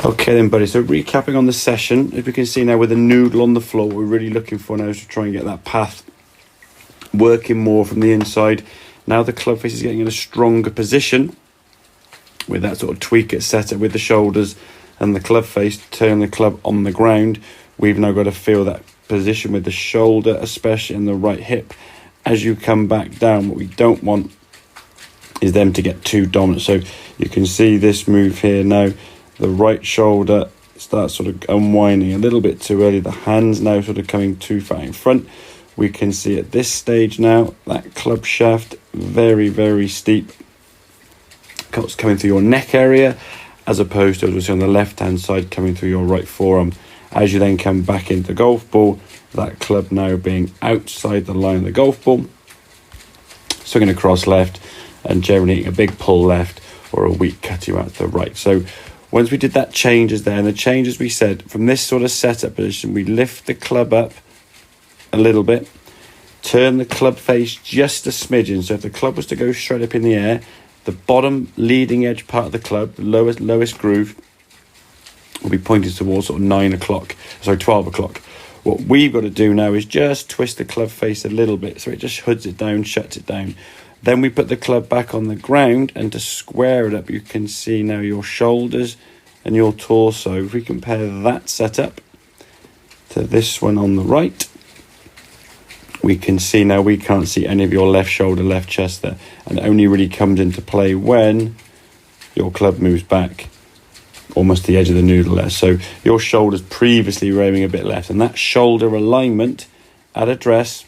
Okay then, buddy, so recapping on the session, as we can see now with the noodle on the floor, what we're really looking for now is to try and get that path working more from the inside. Now the club face is getting in a stronger position with that sort of tweak it set it with the shoulders and the club face, turn the club on the ground. We've now got to feel that position with the shoulder, especially in the right hip. As you come back down, what we don't want is them to get too dominant. So you can see this move here now. The right shoulder starts sort of unwinding a little bit too early. The hands now sort of coming too far in front. We can see at this stage now that club shaft very, very steep. It's coming through your neck area as opposed to, as we see on the left-hand side, coming through your right forearm. As you then come back into the golf ball, that club now being outside the line of the golf ball. Swinging across left and generally hitting a big pull left or a weak cut you out to the right. So once we did that changes there, and the changes we said, from this sort of setup position, we lift the club up a little bit, turn the club face just a smidgen. So if the club was to go straight up in the air, the bottom leading edge part of the club, the lowest groove, will be pointed towards sort of 12 o'clock. What we've got to do now is just twist the club face a little bit, so it just hoods it down, shuts it down. Then we put the club back on the ground, and to square it up, you can see now your shoulders and your torso. If we compare that setup to this one on the right, we can see now we can't see any of your left shoulder, left chest there. And it only really comes into play when your club moves back almost the edge of the noodle there. So your shoulders previously were aiming a bit left, and that shoulder alignment at address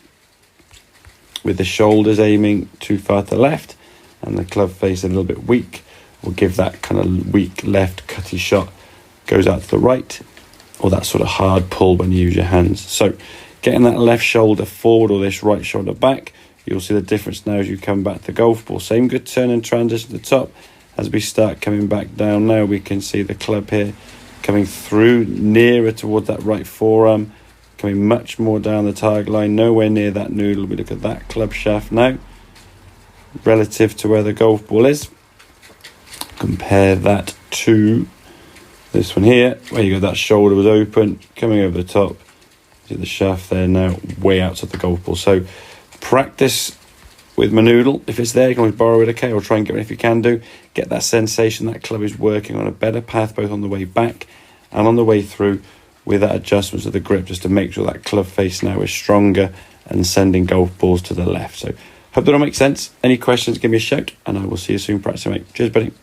with the shoulders aiming too far to the left and the club face a little bit weak will give that kind of weak left cutty shot, goes out to the right, or that sort of hard pull when you use your hands. So getting that left shoulder forward or this right shoulder back, you'll see the difference now as you come back to the golf ball. Same good turn and transition to the top. As we start coming back down now, we can see the club here coming through nearer towards that right forearm, coming much more down the target line, nowhere near that noodle. We look at that club shaft now, relative to where the golf ball is. Compare that to this one here, where you got that shoulder was open, coming over the top. See the shaft there now, way outside the golf ball. So practice with my noodle. If it's there, you can always borrow it, okay, or try and get it if you can do. Get that sensation that club is working on a better path, both on the way back and on the way through, with that adjustments of the grip, just to make sure that club face now is stronger and sending golf balls to the left. So hope that all makes sense. Any questions, give me a shout, and I will see you soon practicing, mate. Cheers, buddy.